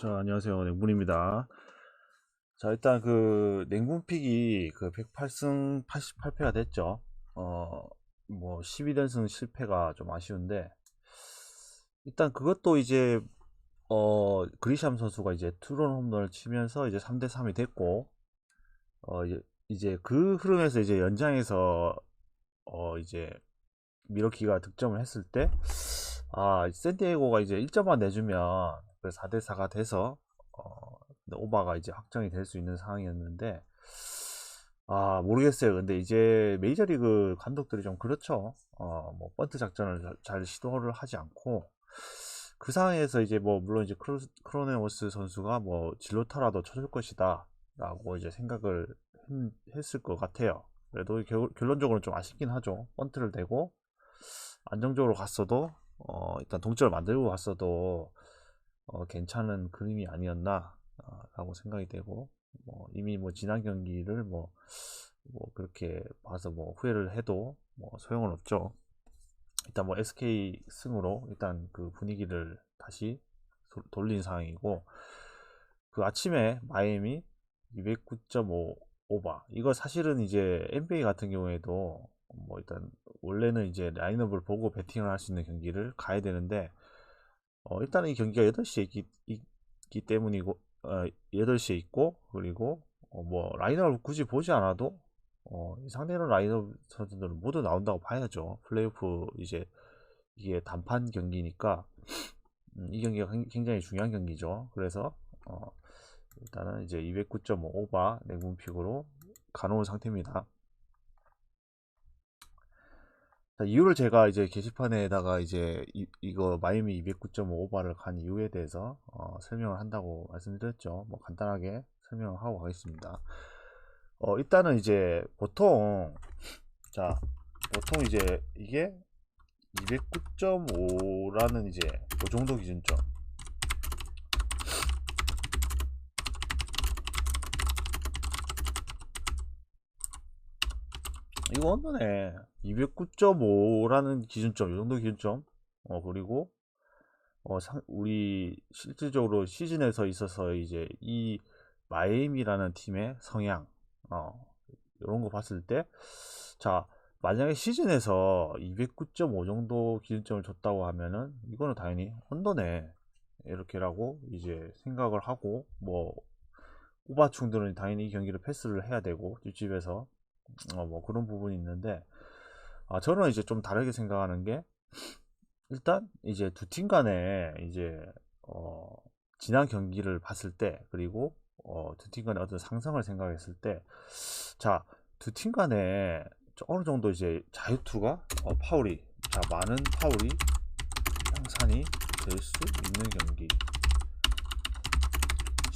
자, 안녕하세요. 냉군입니다. 자, 일단 그 냉군픽이 그 108승 88패가 됐죠. 뭐 11연승 실패가 좀 아쉬운데 일단 그것도 이제 그리샴 선수가 이제 투런 홈런을 치면서 이제 3대 3이 됐고 이제 그 흐름에서 이제 연장에서 이제 미러키가 득점을 했을 때 샌디에고가 이제 1점만 내주면 4대 4가 돼서 오바가 이제 확정이 될 수 있는 상황이었는데 모르겠어요. 근데 이제 메이저리그 감독들이 좀 그렇죠. 뭐 번트 작전을 잘 시도를 하지 않고 그 상황에서 이제 뭐 물론 이제 크로네오스 선수가 뭐 진로타라도 쳐줄 것이다 라고 이제 생각을 했을 것 같아요. 그래도 결론적으로는 좀 아쉽긴 하죠. 번트를 대고 안정적으로 갔어도 일단 동점을 만들고 갔어도 괜찮은 그림이 아니었나 라고 생각이 되고 이미 뭐 지난 경기를 뭐 그렇게 봐서 뭐 후회를 해도 뭐 소용은 없죠. 일단 뭐 SK 승으로 일단 그 분위기를 다시 돌린 상황이고 그 아침에 마이애미 209.5 오바 이거 사실은 이제 NBA 같은 경우에도 뭐 일단 원래는 이제 라인업을 보고 배팅을 할 수 있는 경기를 가야 되는데 일단은 이 경기가 8시에 있기 때문이고 8시에 있고 그리고 뭐 라인업을 굳이 보지 않아도 이 상대는 라인업 선수들은 모두 나온다고 봐야죠. 플레이오프 이제 이게 단판 경기니까 이 경기가 굉장히 중요한 경기죠. 그래서 어, 일단은 이제 209.5 오바 냉분픽으로 가놓은 상태입니다. 자, 이유를 제가 이제 게시판에다가 이제 이거 마이애미 209.5 오바를 간 이유에 대해서 설명을 한다고 말씀드렸죠. 뭐 간단하게 설명을 하고 가겠습니다. 일단은 이제 보통 이제 이게 209.5라는 이제 요 정도 기준점. 이거 언더네. 209.5라는 기준점, 요 정도 기준점. 그리고 우리 실질적으로 시즌에서 있어서 이제 이 마이애미라는 팀의 성향, 이런 거 봤을 때, 자, 만약에 시즌에서 209.5 정도 기준점을 줬다고 하면은, 이거는 당연히 언더네. 이렇게라고 이제 생각을 하고, 뭐, 오바충들은 당연히 이 경기를 패스를 해야 되고, 뒷집에서, 뭐 그런 부분이 있는데, 저는 이제 좀 다르게 생각하는 게, 일단 이제 두 팀 간에 이제 어, 지난 경기를 봤을 때 그리고 두 팀 간의 어떤 상성을 생각했을 때 자, 두 팀 간에 어느 정도 이제 자유투가 파울이 많은 파울이 양산이 될 수 있는 경기.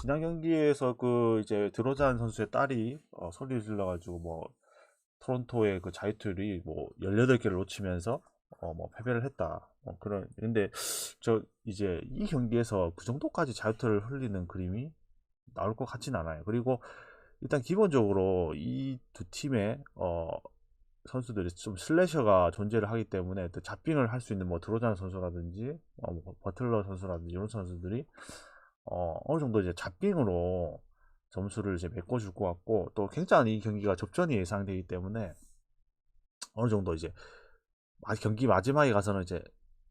지난 경기에서 그 이제 드로잔 선수의 딸이 소리를 질러가지고 뭐 토론토의 그 자유투를 뭐 18개를 놓치면서 뭐 패배를 했다. 그런 근데 저 이제 이 경기에서 그 정도까지 자유투를 흘리는 그림이 나올 것 같진 않아요. 그리고 일단 기본적으로 이 두 팀의 선수들이 좀 슬래셔가 존재를 하기 때문에 또 잡빙을 할 수 있는 뭐 드로잔 선수라든지 뭐 버틀러 선수라든지 이런 선수들이 어느 정도 이제 잡빙으로 점수를 이제 메꿔줄 것 같고 또 굉장히 이 경기가 접전이 예상되기 때문에 어느 정도 이제 경기 마지막에 가서는 이제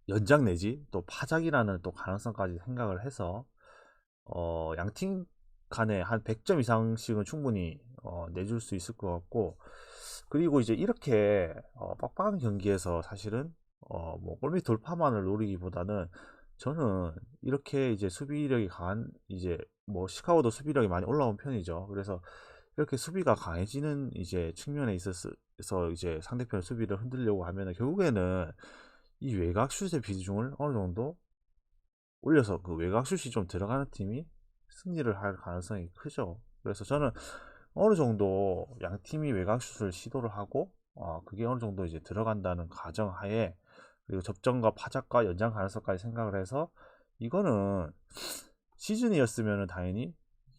연장 내지 또 파작이라는 또 가능성까지 생각을 해서 양팀 간에 한 100점 이상씩은 충분히 내줄 수 있을 것 같고 그리고 이제 이렇게 빡빡한 경기에서 사실은 뭐 골밑 돌파만을 노리기보다는 저는 이렇게 이제 수비력이 강한 이제 뭐 시카고도 수비력이 많이 올라온 편이죠. 그래서 이렇게 수비가 강해지는 이제 측면에 있어서 이제 상대편 수비를 흔들려고 하면은 결국에는 이 외곽 슛의 비중을 어느 정도 올려서 그 외곽 슛이 좀 들어가는 팀이 승리를 할 가능성이 크죠. 그래서 저는 어느 정도 양 팀이 외곽 슛을 시도를 하고 그게 어느 정도 이제 들어간다는 가정하에 그리고 접전과 파작과 연장 가능성까지 생각을 해서 이거는 시즌이었으면 당연히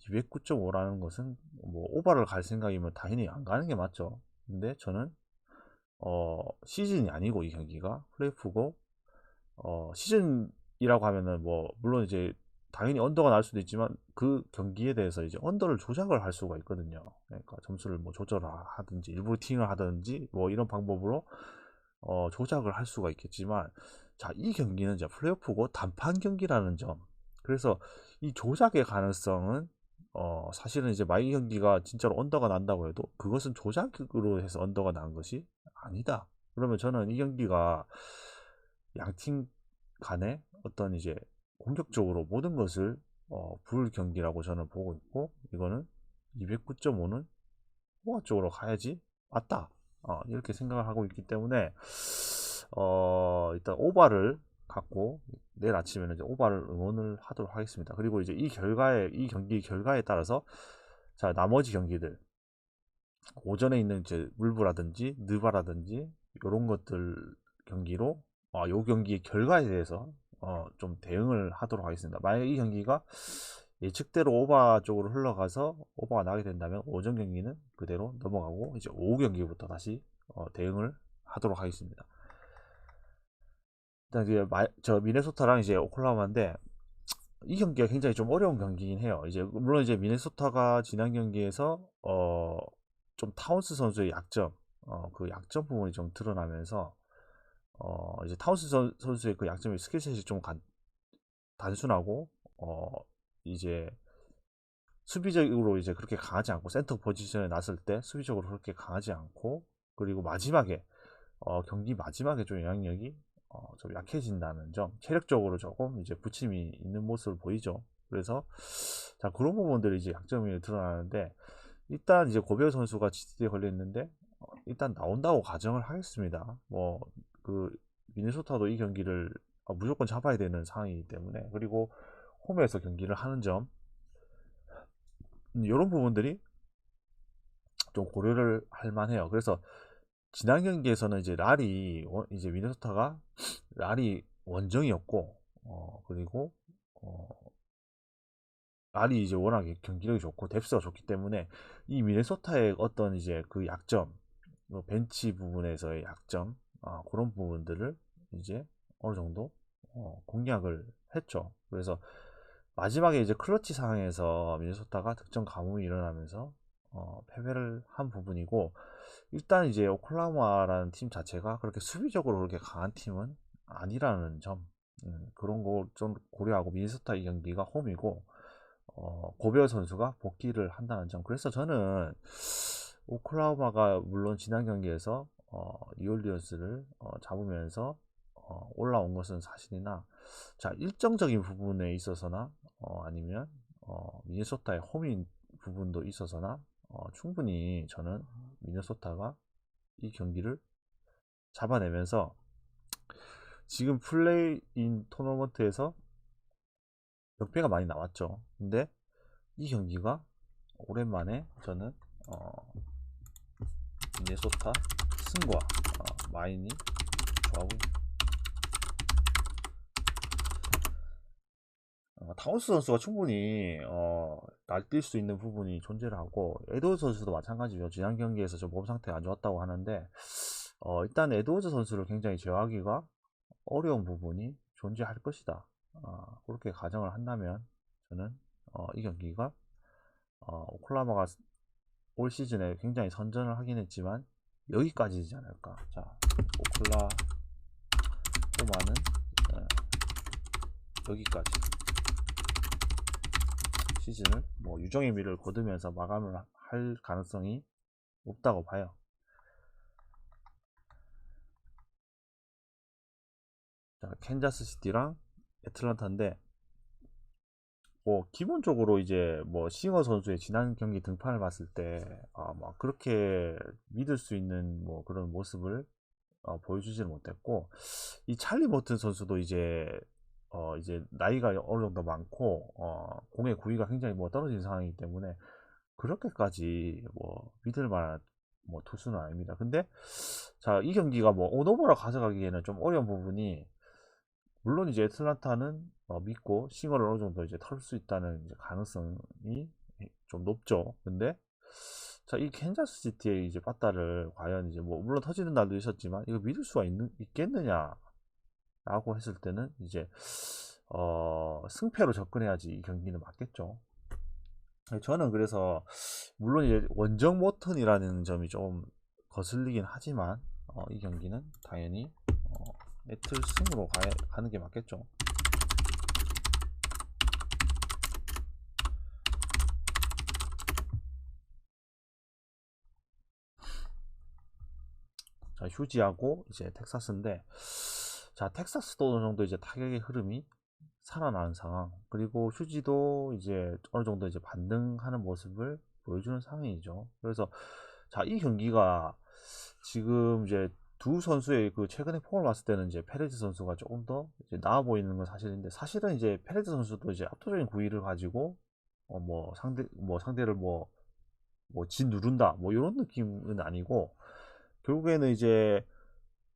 209.5라는 것은 뭐 오버를 갈 생각이면 당연히 안 가는 게 맞죠. 근데 저는 시즌이 아니고 이 경기가 플레이오프고 시즌이라고 하면은 뭐 물론 이제 당연히 언더가 날 수도 있지만 그 경기에 대해서 이제 언더를 조작을 할 수가 있거든요. 그러니까 점수를 뭐 조절하든지 일부러 팅을 하든지 뭐 이런 방법으로 조작을 할 수가 있겠지만, 자, 이 경기는 이제 플레이오프고 단판 경기라는 점. 그래서 이 조작의 가능성은 사실은 이제 만약 이 경기가 진짜로 언더가 난다고 해도 그것은 조작으로 해서 언더가 난 것이 아니다. 그러면 저는 이 경기가 양팀 간에 어떤 이제 공격적으로 모든 것을 불 경기라고 저는 보고 있고, 이거는 209.5는 호화 쪽으로 가야지 맞다, 이렇게 생각을 하고 있기 때문에 일단 오바를 갖고 내일 아침에는 이제 오바를 응원을 하도록 하겠습니다. 그리고 이제 이 경기 결과에 따라서 자, 나머지 경기들 오전에 있는 이제 물부라든지 느바라든지 이런 것들 경기로 요 경기의 결과에 대해서 좀 대응을 하도록 하겠습니다. 만약 이 경기가 예측대로 오바 쪽으로 흘러가서 오바가 나게 된다면 오전 경기는 그대로 넘어가고 이제 오후 경기부터 다시 대응을 하도록 하겠습니다. 일단 이제 저 미네소타랑 이제 오클라호마인데, 이 경기가 굉장히 좀 어려운 경기긴 해요. 이제 물론 이제 미네소타가 지난 경기에서 좀 타운스 선수의 약점, 그 약점 부분이 좀 드러나면서 이제 타운스 선수의 그 약점이 스킬셋이 좀 단순하고 이제 수비적으로 이제 그렇게 강하지 않고, 센터 포지션에 났을 때 수비적으로 그렇게 강하지 않고, 그리고 마지막에 경기 마지막에 좀 영향력이 좀 약해진다는 점, 체력적으로 조금 이제 부침이 있는 모습을 보이죠. 그래서 자, 그런 부분들이 이제 약점이 드러나는데, 일단 이제 고베어 선수가 GTD에 걸려 있는데 일단 나온다고 가정을 하겠습니다. 뭐 그 미네소타도 이 경기를 무조건 잡아야 되는 상황이기 때문에, 그리고 홈에서 경기를 하는 점, 이런 부분들이 좀 고려를 할 만해요. 그래서 지난 경기에서는 이제 이제 미네소타가 랄이 원정이었고, 그리고 어, 랄이 이제 워낙에 경기력이 좋고 뎁스가 좋기 때문에 이 미네소타의 어떤 이제 그 약점, 벤치 부분에서의 약점, 그런 부분들을 이제 어느 정도 공략을 했죠. 그래서 마지막에 이제 클러치 상황에서 미네소타가 득점 가뭄이 일어나면서 패배를 한 부분이고, 일단 이제 오클라호마라는 팀 자체가 그렇게 수비적으로 그렇게 강한 팀은 아니라는 점, 그런 거 좀 고려하고 미네소타 이 경기가 홈이고 고베어 선수가 복귀를 한다는 점. 그래서 저는 오클라호마가 물론 지난 경기에서 뉴올리언스를 잡으면서 올라온 것은 사실이나, 자, 일정적인 부분에 있어서나 아니면 미네소타의 홈인 부분도 있어서나 충분히 저는 미네소타가 이 경기를 잡아내면서 지금 플레이인 토너먼트에서 역배가 많이 나왔죠. 근데 이 경기가 오랜만에 저는 미네소타 승과 마인이 조합을 타운스 선수가 충분히 날뛸 수 있는 부분이 존재를 하고, 에드워즈 선수도 마찬가지죠. 지난 경기에서 좀 몸 상태가 안 좋았다고 하는데 일단 에드워즈 선수를 굉장히 제어하기가 어려운 부분이 존재할 것이다. 그렇게 가정을 한다면 저는 이 경기가 오클라호마가 올 시즌에 굉장히 선전을 하긴 했지만 여기까지지 않을까. 자, 오클라호마는 여기까지 시즌을 뭐 유종의 미를 거두면서 마감을 할 가능성이 높다고 봐요. 자, 캔자스 시티랑 애틀란타인데, 뭐 기본적으로 이제 뭐 싱어 선수의 지난 경기 등판을 봤을 때 막 그렇게 믿을 수 있는 뭐 그런 모습을 보여주지는 못했고, 이 찰리 버튼 선수도 이제 나이가 어느 정도 많고 공의 구위가 굉장히 뭐 떨어진 상황이기 때문에 그렇게까지 뭐 믿을 만한 뭐 투수는 아닙니다. 근데 자, 이 경기가 뭐 온오버로 가져가기에는 좀 어려운 부분이, 물론 이제 애틀란타는 믿고 싱어를 어느 정도 이제 털 수 있다는 이제 가능성이 좀 높죠. 근데 자, 이 캔자스 시티의 이제 빠따를 과연 이제 뭐 물론 터지는 날도 있었지만 이거 믿을 수가 있겠느냐라고 했을 때는 이제 승패로 접근해야지 이 경기는 맞겠죠. 저는 그래서 물론 이제 원정 모턴이라는 점이 좀 거슬리긴 하지만 이 경기는 당연히 매트 승으로 가는 게 맞겠죠. 자, 휴지하고 이제 텍사스인데, 자, 텍사스도 어느 정도 이제 타격의 흐름이 살아나는 상황, 그리고 휴지도 이제 어느 정도 이제 반등하는 모습을 보여주는 상황이죠. 그래서 자, 이 경기가 지금 이제 두 선수의 그 최근에 폼을 봤을 때는 이제 페레즈 선수가 조금 더 이제 나아 보이는 건 사실인데, 사실은 이제 페레즈 선수도 이제 압도적인 구위를 가지고 뭐 상대를 진 누른다 뭐 이런 느낌은 아니고, 결국에는 이제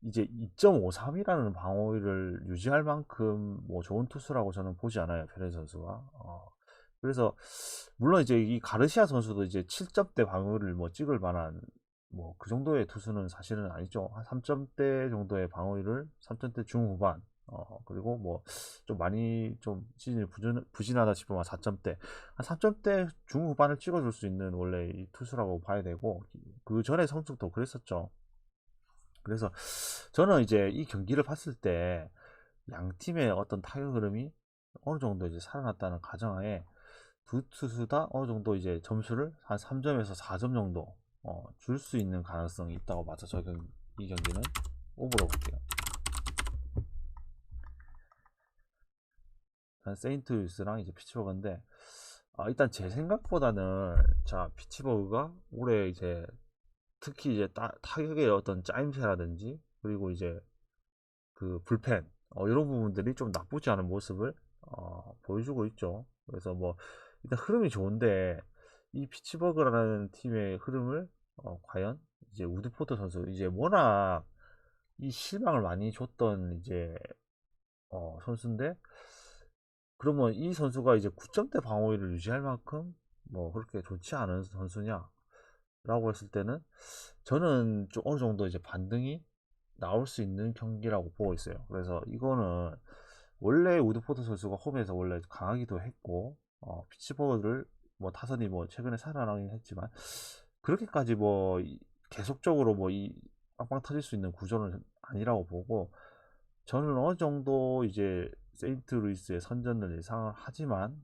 2.53이라는 방어율을 유지할 만큼 뭐 좋은 투수라고 저는 보지 않아요, 페레 선수가. 그래서 물론 이제 이 가르시아 선수도 이제 7점대 방어율을 뭐 찍을 만한 뭐 그 정도의 투수는 사실은 아니죠. 한 3점대 정도의 방어율을 3점대 중후반, 그리고 뭐 좀 많이 좀 시즌이 부진하다 싶으면 4점대, 한 3점대 중후반을 찍어줄 수 있는 원래 이 투수라고 봐야 되고, 그 전에 성적도 그랬었죠. 그래서 저는 이제 이 경기를 봤을 때 양 팀의 어떤 타격 흐름이 어느 정도 이제 살아났다는 가정하에 두 투수 다 어느 정도 이제 점수를 한 3점에서 4점 정도 줄 수 있는 가능성이 있다고 봐서 이 경기는 오버로 볼게요. 세인트루이스랑 이제 피츠버그인데, 일단 제 생각보다는 자, 피츠버그가 올해 이제 특히 이제 타격의 어떤 짜임새라든지, 그리고 이제 그 불펜 이런 부분들이 좀 나쁘지 않은 모습을 보여주고 있죠. 그래서 뭐 일단 흐름이 좋은데, 이 피츠버그라는 팀의 흐름을 과연 이제 우드포터 선수, 이제 워낙 이 실망을 많이 줬던 이제 선수인데, 그러면 이 선수가 이제 9점대 방어율을 유지할 만큼 뭐 그렇게 좋지 않은 선수냐 라고 했을 때는, 저는 좀 어느 정도 이제 반등이 나올 수 있는 경기라고 보고 있어요. 그래서 이거는 원래 우드포드 선수가 홈에서 원래 강하기도 했고, 피츠버그를 뭐 타선이 뭐 최근에 살아나긴 했지만 그렇게까지 뭐 계속적으로 뭐 이 빵빵 터질 수 있는 구조는 아니라고 보고, 저는 어느 정도 이제 세인트루이스의 선전을 예상을 하지만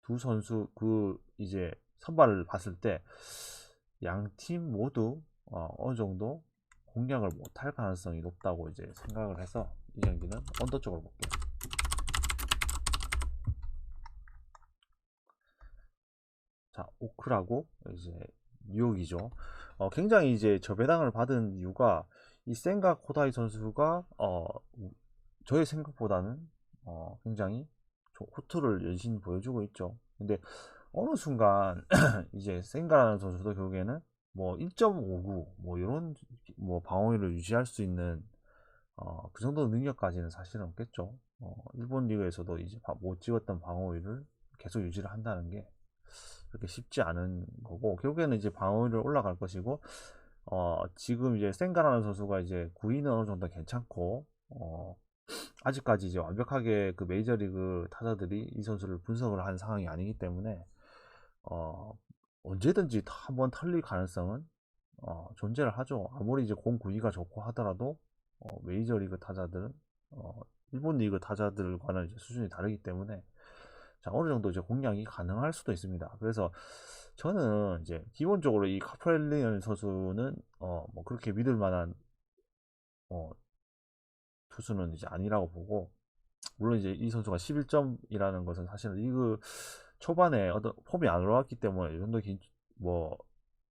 두 선수 그 이제 선발을 봤을 때 양 팀 모두 어느 정도 공략을 못할 가능성이 높다고 이제 생각을 해서 이 경기는 언더 쪽으로 볼게요. 자, 오크라고 이제 뉴욕이죠. 굉장히 이제 저배당을 받은 이유가 이 센가 코다이 선수가 저의 생각보다는 굉장히 호투를 연신 보여주고 있죠. 근데 어느 순간 이제 센가라는 선수도 결국에는 뭐 1.59 뭐 이런 뭐 방어율을 유지할 수 있는 그 정도 능력까지는 사실은 없겠죠. 일본 리그에서도 이제 못 찍었던 방어율을 계속 유지를 한다는 게 그렇게 쉽지 않은 거고, 결국에는 이제 방어율을 올라갈 것이고, 지금 이제 센가라는 선수가 이제 9위는 어느 정도 괜찮고, 아직까지 이제 완벽하게 그 메이저리그 타자들이 이 선수를 분석을 한 상황이 아니기 때문에 어, 언제든지 한번 털릴 가능성은 존재를 하죠. 아무리 이제 공 구위가 좋고 하더라도 메이저리그 타자들은 일본 리그 타자들과는 이제 수준이 다르기 때문에 자, 어느 정도 이제 공략이 가능할 수도 있습니다. 그래서 저는 이제 기본적으로 이 카프렐리언 선수는 뭐 그렇게 믿을 만한 어, 투수는 이제 아니라고 보고, 물론 이제 이 선수가 11점이라는 것은 사실은 리그 초반에 어떤 폼이 안 올라왔기 때문에 이 정도 뭐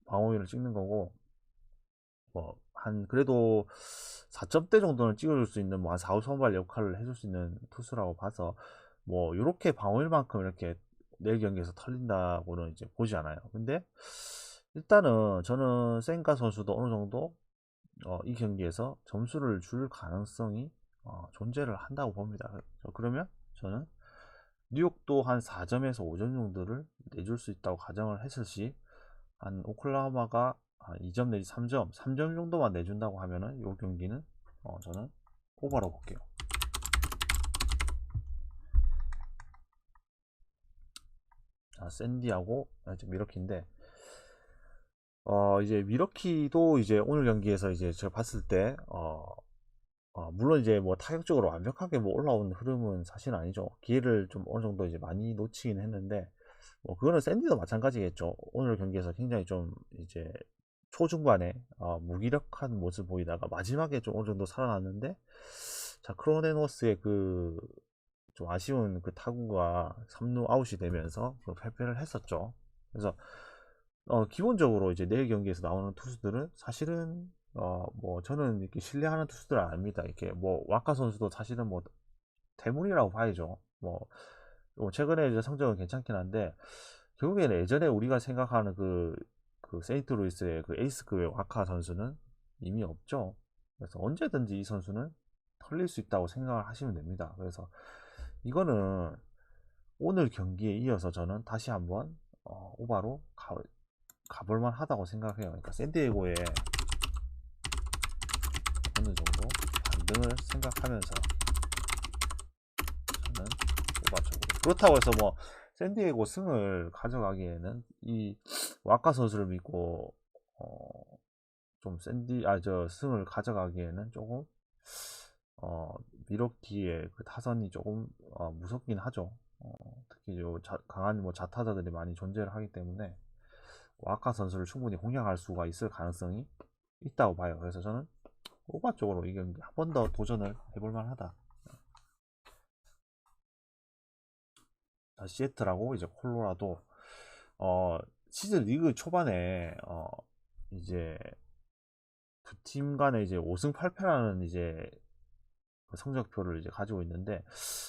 방어율을 찍는 거고, 뭐 한 그래도 4점대 정도는 찍어줄 수 있는 뭐한 4, 5선발 역할을 해줄 수 있는 투수라고 봐서 뭐 이렇게 방어율만큼 이렇게 내일 경기에서 털린다고는 이제 보지 않아요. 근데 일단은 저는 센가 선수도 어느 정도 이 경기에서 점수를 줄 가능성이 존재를 한다고 봅니다. 그러면 저는 뉴욕도 한 4점에서 5점 정도를 내줄 수 있다고 가정을 했을 시, 한 오클라호마가 한 2점 내지 3점 정도만 내준다고 하면은 이 경기는 저는 오버로 볼게요. 샌디하고 이제 미러키인데, 이제 미러키도 이제 오늘 경기에서 이제 제가 봤을 때, 물론 이제 뭐 타격적으로 완벽하게 뭐 올라온 흐름은 사실은 아니죠. 기회를 좀 어느 정도 이제 많이 놓치긴 했는데, 뭐 그거는 샌디도 마찬가지겠죠. 오늘 경기에서 굉장히 좀 이제 초중반에 무기력한 모습 보이다가 마지막에 좀 어느 정도 살아났는데, 자 크로네노스의 그 좀 아쉬운 그 타구가 3루 아웃이 되면서 그 패배를 했었죠. 그래서 기본적으로 이제 내일 경기에서 나오는 투수들은 사실은 뭐 저는 이렇게 신뢰하는 투수들은 아닙니다. 이렇게 뭐 와카 선수도 사실은 뭐 대물이라고 봐야죠. 뭐 최근에 이제 성적은 괜찮긴 한데 결국에는 예전에 우리가 생각하는 그 세인트루이스의 그 에이스급의 와카 선수는 이미 없죠. 그래서 언제든지 이 선수는 털릴 수 있다고 생각을 하시면 됩니다. 그래서 이거는 오늘 경기에 이어서 저는 다시 한번 오바로 가볼만 하다고 생각해요. 그러니까 샌디에고의 어느 정도 반등을 생각하면서 저는 오바 쪽으로. 그렇다고 해서 뭐 샌디에고 승을 가져가기에는 이 와카 선수를 믿고 좀 저 승을 가져가기에는 조금 어, 미러키의 그 타선이 조금 무섭긴 하죠. 특히 요 강한 뭐 자타자들이 많이 존재를 하기 때문에 와카 선수를 충분히 공략할 수가 있을 가능성이 있다고 봐요. 그래서 저는 오바 쪽으로 이 경기 한 번 더 도전을 해볼 만하다. 시애틀하고 이제 콜로라도 시즌 리그 초반에 이제 두 팀 간에 이제 5승 8패라는 이제 그 성적표를 이제 가지고 있는데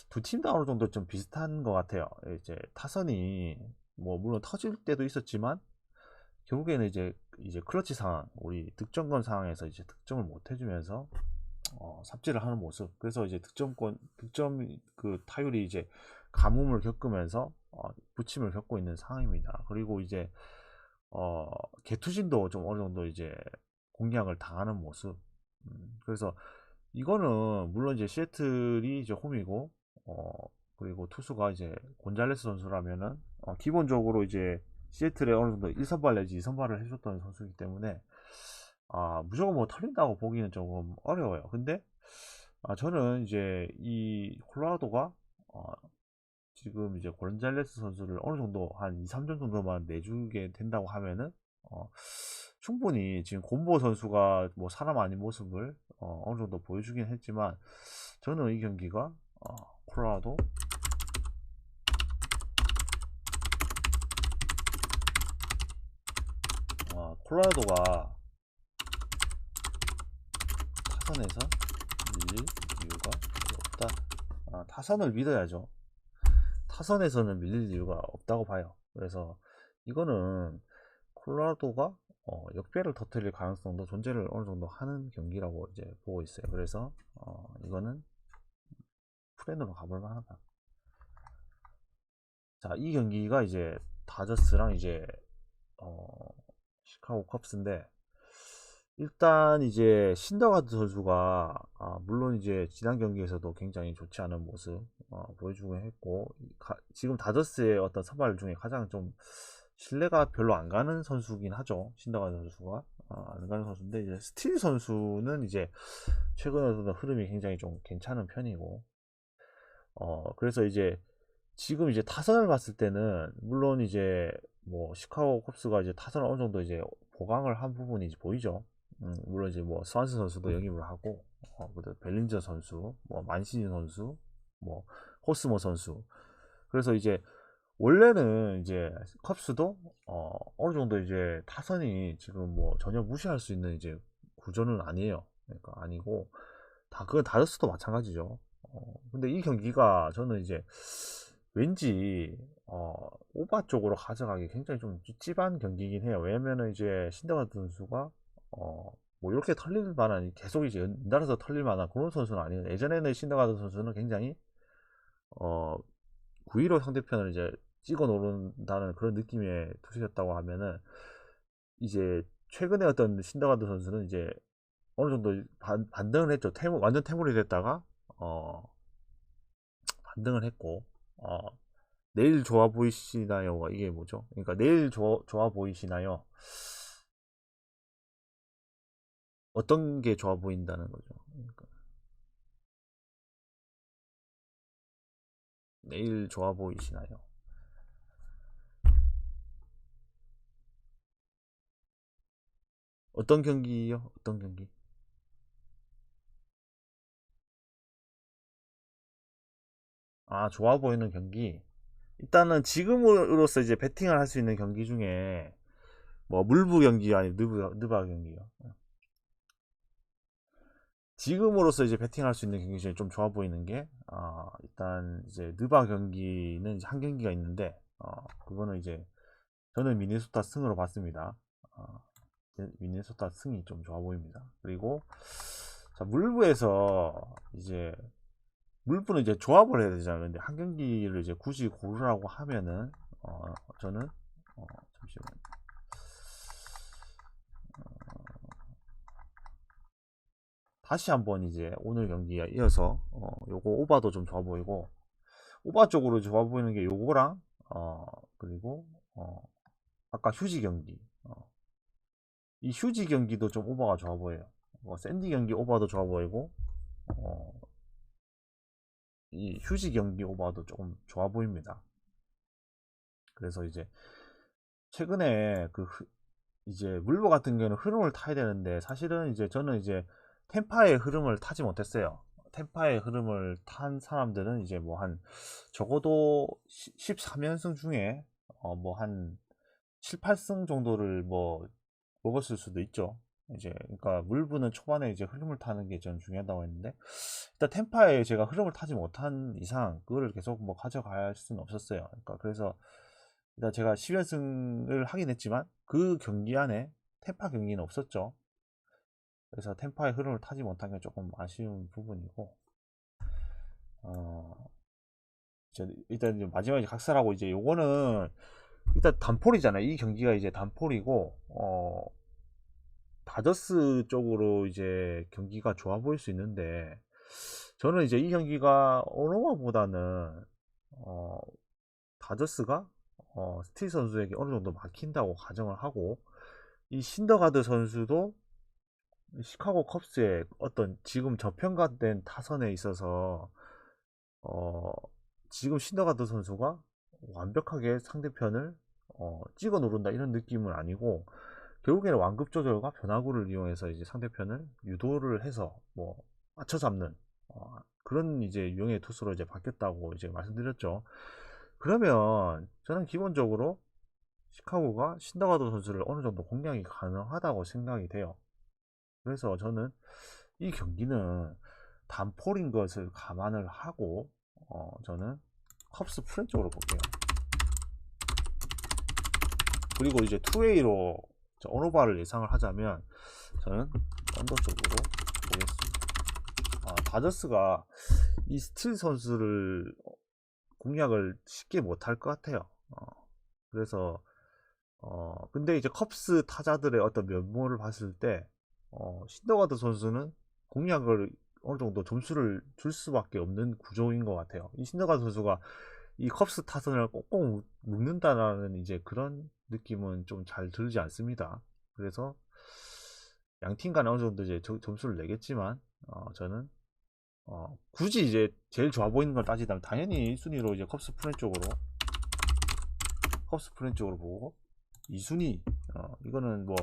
두 팀 다 어느 정도 좀 비슷한 것 같아요. 이제 타선이 뭐 물론 터질 때도 있었지만 결국에는 이제 클러치 상황, 우리 득점권 상황에서 이제 득점을 못 해주면서 삽질을 하는 모습. 그래서 이제 득점 그 타율이 이제 가뭄을 겪으면서 부침을 겪고 있는 상황입니다. 그리고 이제 개투진도 좀 어느 정도 이제 공략을 당하는 모습. 그래서 이거는 물론 이제 시애틀이 이제 홈이고 그리고 투수가 이제 곤잘레스 선수라면은 기본적으로 이제 시애틀에 어느 정도 1선발 내지 2선발을 해줬던 선수이기 때문에 무조건 뭐 털린다고 보기는 조금 어려워요. 근데 저는 이제 이 콜로라도가 지금 이제 곤잘레스 선수를 어느 정도 한 2, 3점 정도만 내주게 된다고 하면은 충분히 지금 곤보 선수가 뭐 사람 아닌 모습을 어느 정도 보여주긴 했지만 저는 이 경기가 콜로라도 콜로라도가 타선에서 밀릴 이유가 없다. 타선을 믿어야죠. 타선에서는 밀릴 이유가 없다고 봐요. 그래서 이거는 콜로라도가 역배를 터뜨릴 가능성도 존재를 어느 정도 하는 경기라고 이제 보고 있어요. 그래서 이거는 프렌으로 가볼 만하다. 자, 이 경기가 이제 다저스랑 이제 시카고 컵스인데 일단 이제 신더가드 선수가 물론 이제 지난 경기에서도 굉장히 좋지 않은 모습 보여주고 했고 지금 다저스의 어떤 선발 중에 가장 좀 신뢰가 별로 안 가는 선수긴 하죠. 신더가드 선수가 안 가는 선수인데 이제 스틸 선수는 이제 최근에도 흐름이 굉장히 좀 괜찮은 편이고 그래서 이제 지금 이제 타선을 봤을 때는 물론 이제 뭐 시카고 컵스가 이제 타선을 어느 정도 이제 보강을 한 부분이 이제 보이죠. 물론 이제 뭐 스완스 선수도 영입을 하고 벨린저 선수, 뭐 만시니 선수, 뭐 호스모 선수. 그래서 이제 원래는 이제 컵스도 어느 정도 이제 타선이 지금 뭐 전혀 무시할 수 있는 이제 구조는 아니에요. 그러니까 아니고 그건 다저스도 마찬가지죠. 근데 이 경기가 저는 이제 왠지 오바 쪽으로 가져가기 굉장히 좀 찝찝한 경기이긴 해요. 왜냐면은 이제 신더가드 선수가 뭐 이렇게 털릴 만한 계속 이제 연달아서 털릴 만한 그런 선수는 아니에요. 예전에는 신더가드 선수는 굉장히 어 9위로 상대편을 이제 찍어 놓는다는 그런 느낌의 투수였다고 하면은 이제 최근에 어떤 신더가드 선수는 이제 어느 정도 반등을 했죠. 완전 태물이 됐다가 반등을 했고 내일 좋아 보이시나요? 이게 뭐죠? 그러니까 내일 좋아 보이시나요? 어떤 게 좋아 보인다는 거죠. 그러니까 내일 좋아 보이시나요? 어떤 경기요? 어떤 경기? 아, 좋아 보이는 경기. 일단은 지금으로서 이제 베팅을 할 수 있는 경기 중에 뭐 물부 경기 아니 느바 경기요. 지금으로서 이제 베팅할 수 있는 경기 중에 좀 좋아 보이는 게 일단 이제 느바 경기는 이제 한 경기가 있는데 그거는 이제 저는 미네소타 승으로 봤습니다. 어, 미네소타 승이 좀 좋아 보입니다. 그리고 자, 물부에서 이제 물부는 이제 조합을 해야 되잖아요. 근데 한 경기를 이제 굳이 고르라고 하면은 저는 잠시만 다시 한번 이제 오늘 경기에 이어서 요거 오바도 좀 좋아 보이고 오바 쪽으로 좋아 보이는 게 요거랑 그리고 아까 휴지 경기 이 휴지 경기도 좀 오바가 좋아 보여요. 샌디 경기 오바도 좋아 보이고 어, 이 휴지 경기 오바도 조금 좋아 보입니다. 그래서 이제 최근에 이제 물버 같은 경우는 흐름을 타야 되는데 사실은 이제 저는 이제 템파의 흐름을 타지 못했어요. 템파의 흐름을 탄 사람들은 이제 뭐 한 적어도 13연승 중에 뭐 한 7, 8승 정도를 뭐 먹었을 수도 있죠. 이제 그러니까 물부는 초반에 이제 흐름을 타는 게 전 중요하다고 했는데 일단 템파에 제가 흐름을 타지 못한 이상 그거를 계속 뭐 가져갈 수는 없었어요. 그러니까 그래서 일단 제가 10연승을 하긴 했지만 그 경기 안에 템파 경기는 없었죠. 그래서 템파의 흐름을 타지 못한 게 조금 아쉬운 부분이고 어, 일단 이제 마지막에 각설하고 이제 요거는 일단 단폴이잖아요. 이 경기가 이제 단폴이고 다저스 쪽으로 이제 경기가 좋아 보일 수 있는데 저는 이제 이 경기가 오노마보다는 어, 다저스가 스틸 선수에게 어느 정도 막힌다고 가정을 하고 이 신더가드 선수도 시카고 컵스의 어떤 지금 저평가된 타선에 있어서 어, 지금 신더가드 선수가 완벽하게 상대편을 찍어 누른다 이런 느낌은 아니고 결국에는 완급 조절과 변화구를 이용해서 이제 상대편을 유도를 해서 뭐 맞춰 잡는 그런 이제 유형의 투수로 이제 바뀌었다고 이제 말씀드렸죠. 그러면 저는 기본적으로 시카고가 신더가드 선수를 어느 정도 공략이 가능하다고 생각이 돼요. 그래서 저는 이 경기는 단폴인 것을 감안을 하고 저는 컵스 프렌 쪽으로 볼게요. 그리고 이제 투웨이로 오노바를 예상을 하자면 저는 언더 쪽으로 보겠습니다. 다저스가 이 스틸 선수를 공략을 쉽게 못할 것 같아요. 그래서 근데 이제 컵스 타자들의 어떤 면모를 봤을 때 신더가드 선수는 공략을 어느 정도 점수를 줄 수밖에 없는 구조인 것 같아요. 이 신더가드 선수가 이 컵스 타선을 꼭꼭 묶는다라는 이제 그런 느낌은 좀 잘 들지 않습니다. 그래서 양팀 간에 어느 정도 이제 점수를 내겠지만 저는 굳이 이제 제일 좋아 보이는 걸 따지자면 당연히 1순위로 이제 컵스 프렌 쪽으로 보고 2순위 이거는 뭐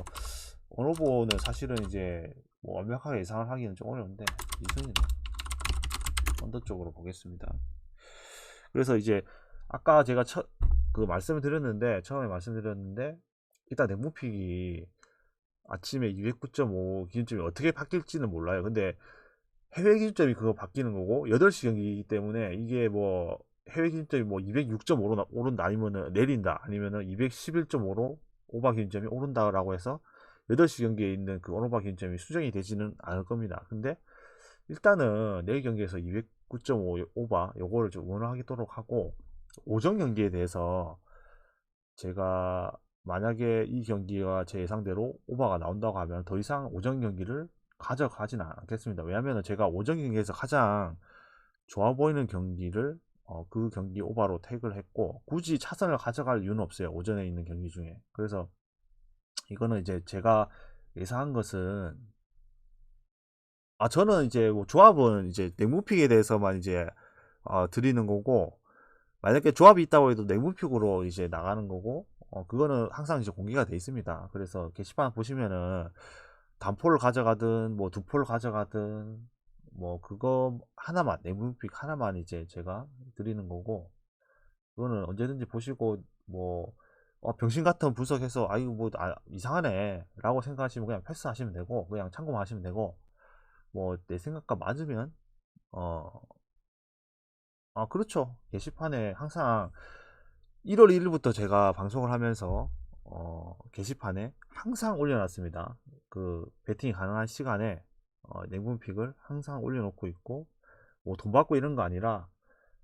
언어보는 사실은 이제 뭐 완벽하게 예상을 하기는 좀 어려운데 2순위는 언더 쪽으로 보겠습니다. 그래서 이제 아까 제가 그 말씀을 드렸는데 처음에 말씀드렸는데 일단 냉무픽이 아침에 209.5 기준점이 어떻게 바뀔지는 몰라요. 근데 해외 기준점이 그거 바뀌는 거고 8시 경기이기 때문에 이게 뭐 해외 기준점이 뭐 206.5로 오른다 아니면은 내린다 아니면은 211.5로 오바 기준점이 오른다라고 해서 8시 경기에 있는 그 오바 기준점이 수정이 되지는 않을 겁니다. 근데 일단은 내일 경기에서 209.5 오바 요거를 좀 응원하도록 하고 오전 경기에 대해서 제가 만약에 이 경기가 제 예상대로 오바가 나온다고 하면 더 이상 오전 경기를 가져가진 않겠습니다. 왜냐하면 제가 오전 경기에서 가장 좋아 보이는 경기를 그 경기 오바로 태그를 했고 굳이 차선을 가져갈 이유는 없어요. 오전에 있는 경기 중에. 그래서 이거는 이제 제가 예상한 것은 저는 이제 뭐 조합은 이제 냉무픽에 대해서만 이제 드리는 거고 만약에 조합이 있다고 해도 냉무픽으로 이제 나가는 거고 그거는 항상 이제 공개가 돼 있습니다. 그래서 게시판 보시면은 단포를 가져가든 뭐 두포를 가져가든 뭐 그거 하나만 냉무픽 하나만 이제 제가 드리는 거고 그거는 언제든지 보시고 뭐 병신 같은 분석해서 이거 뭐 이상하네 라고 생각하시면 그냥 패스하시면 되고 그냥 참고만 하시면 되고 뭐 내 생각과 맞으면 어 그렇죠. 게시판에 항상 1월 1일부터 제가 방송을 하면서 게시판에 항상 올려놨습니다. 그 배팅이 가능한 시간에 냉분픽을 항상 올려놓고 있고 뭐 돈 받고 이런 거 아니라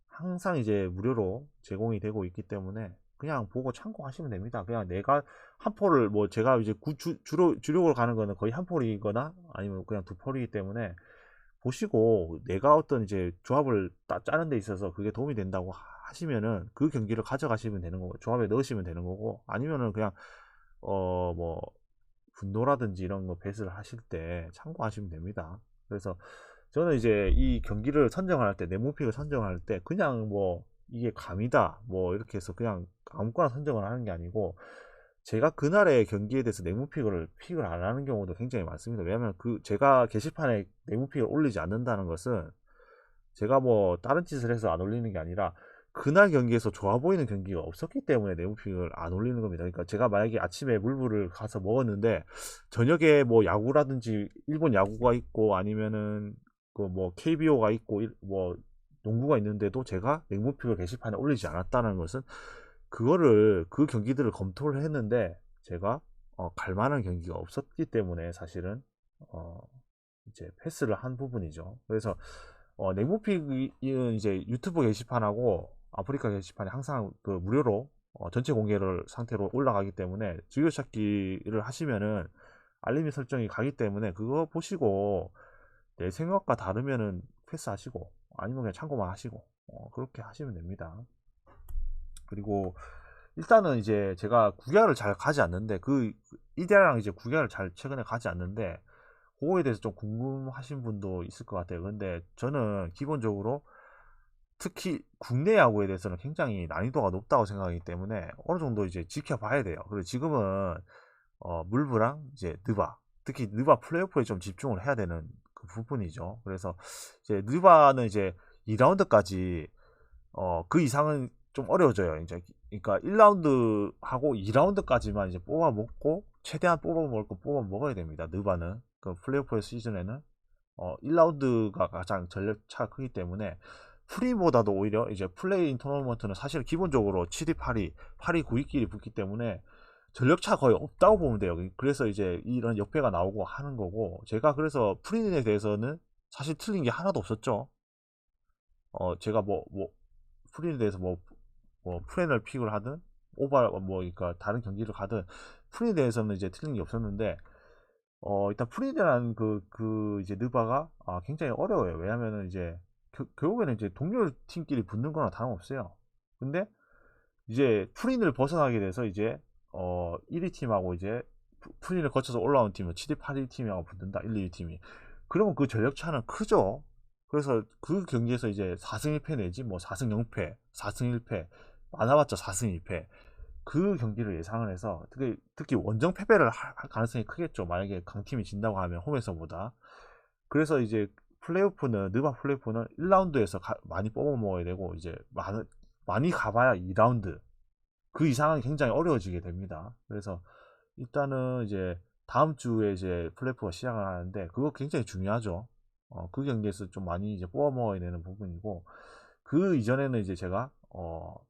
항상 이제 무료로 제공이 되고 있기 때문에 그냥 보고 참고하시면 됩니다. 그냥 내가 한 폴을 뭐 제가 이제 주력으로 가는 거는 거의 한 폴이거나 아니면 그냥 두 폴이기 때문에 보시고 내가 어떤 이제 조합을 짜는 데 있어서 그게 도움이 된다고 하시면은 그 경기를 가져가시면 되는 거고 조합에 넣으시면 되는 거고 아니면은 그냥 뭐 분노라든지 이런 거 배스를 하실 때 참고하시면 됩니다. 그래서 저는 이제 이 경기를 선정할 때 네모픽을 선정할 때 그냥 뭐 이게 감이다 뭐 이렇게 해서 그냥 아무거나 선정을 하는 게 아니고 제가 그날의 경기에 대해서 픽을 안 하는 경우도 굉장히 많습니다. 왜냐하면 제가 게시판에 네모픽을 올리지 않는다는 것은 제가 뭐 다른 짓을 해서 안 올리는 게 아니라 그날 경기에서 좋아 보이는 경기가 없었기 때문에 네모픽을 안 올리는 겁니다. 그러니까 제가 만약에 아침에 물부를 가서 먹었는데 저녁에 뭐 야구라든지 일본 야구가 있고 아니면은 그 뭐 KBO가 있고 뭐 농구가 있는데도 제가 네모픽을 게시판에 올리지 않았다는 것은 그 경기들을 검토를 했는데 제가 갈 만한 경기가 없었기 때문에 사실은 어, 이제 패스를 한 부분이죠. 그래서 네모픽은 이제 유튜브 게시판하고 아프리카 게시판에 항상 그 무료로 전체 공개를 상태로 올라가기 때문에 즐겨찾기를 하시면은 알림이 설정이 가기 때문에 그거 보시고 내 생각과 다르면은 패스하시고 아니면 그냥 참고만 하시고 그렇게 하시면 됩니다. 그리고 일단은 이제 제가 국야를 잘 가지 않는데 이대랑 이제 국야를 잘 최근에 가지 않는데 그거에 대해서 좀 궁금하신 분도 있을 것 같아요. 근데 저는 기본적으로 특히 국내 야구에 대해서는 굉장히 난이도가 높다고 생각하기 때문에 어느 정도 이제 지켜봐야 돼요. 그리고 지금은 물브랑 이제 느바 특히 느바 플레이오프에 좀 집중을 해야 되는 그 부분이죠. 그래서 이제 느바는 이제 2라운드까지 그 이상은 좀 어려워져요. 이제 그러니까 1라운드 하고 2라운드까지만 이제 뽑아 먹고 최대한 뽑아 먹을 거 뽑아 먹어야 됩니다. 느바는 그 플레이오프 시즌에는 1라운드가 가장 전력차가 크기 때문에 프리보다도 오히려 이제 플레이인 토너먼트는 사실 기본적으로 7위, 8위, 8위, 9위끼리 붙기 때문에 전력차 거의 없다고 보면 돼요. 그래서 이제 이런 역배가 나오고 하는 거고 제가 그래서 프리에 대해서는 사실 틀린 게 하나도 없었죠. 제가 프린에 대해서 프렌을 픽을 하든 그러니까 다른 경기를 가든 프린에 대해서는 이제 틀린 게 없었는데 일단 프린이라는 이제 느바가 굉장히 어려워요. 왜냐면은 이제 결국에는 이제 동료 팀끼리 붙는 거나 다름없어요. 근데 이제 프린을 벗어나게 돼서 이제 1위 팀하고 이제 프린을 거쳐서 올라온 팀은 7위, 8위 팀하고 붙는다. 1, 2위 팀이. 그러면 그 전력 차는 크죠. 그래서 그 경기에서 이제 4승 1패 내지 뭐 4승 0패, 4승 1패, 많아봤자 4승 2패. 그 경기를 예상을 해서 특히 원정 패배를 할 가능성이 크겠죠. 만약에 강팀이 진다고 하면 홈에서보다. 그래서 이제 느바 플레이오프는 1라운드에서 많이 뽑아 먹어야 되고 이제 많이 가봐야 2라운드. 그 이상은 굉장히 어려워지게 됩니다. 그래서 일단은 이제 다음 주에 이제 플레이오프가 시작을 하는데 그거 굉장히 중요하죠. 그 경기에서 좀 많이 이제 뽑아 먹어야 되는 부분이고 그 이전에는 이제 제가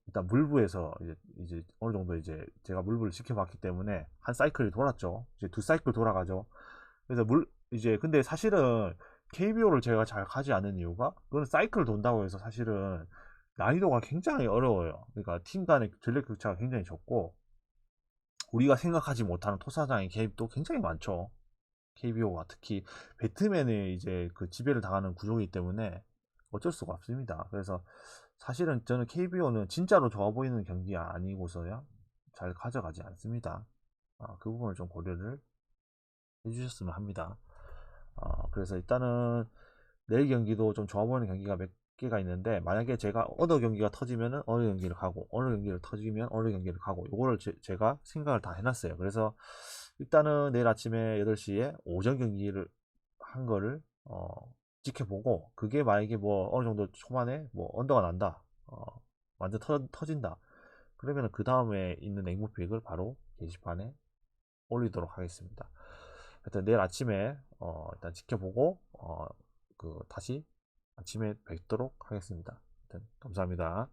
일단 물부에서 이제 어느 정도 이제 제가 물부를 지켜봤기 때문에 한 사이클이 돌았죠. 이제 두 사이클 돌아가죠. 그래서 이제 근데 사실은 KBO를 제가 잘 가지 않는 이유가 그건 사이클 돈다고 해서 사실은 난이도가 굉장히 어려워요. 그러니까 팀 간의 전력 격차가 굉장히 적고 우리가 생각하지 못하는 토사장의 개입도 굉장히 많죠. KBO가 특히 배트맨의 이제 그 지배를 당하는 구조이기 때문에 어쩔 수가 없습니다. 그래서 사실은 저는 KBO는 진짜로 좋아 보이는 경기 아니고서야 잘 가져가지 않습니다. 그 부분을 좀 고려를 해주셨으면 합니다. 그래서 일단은 내일 경기도 좀 좋아 보이는 경기가 몇 개가 있는데, 만약에 제가 어느 경기가 터지면은 어느 경기를 가고, 어느 경기를 터지면 어느 경기를 가고, 요거를 제가 생각을 다 해놨어요. 그래서 일단은 내일 아침에 8시에 오전 경기를 한 거를 지켜보고, 그게 만약에 뭐 어느 정도 초반에 뭐 언더가 난다, 완전 터진다, 그러면 그 다음에 있는 앵무픽을 바로 게시판에 올리도록 하겠습니다. 하여튼 내일 아침에 일단 지켜보고 다시 아침에 뵙도록 하겠습니다. 하여튼 감사합니다.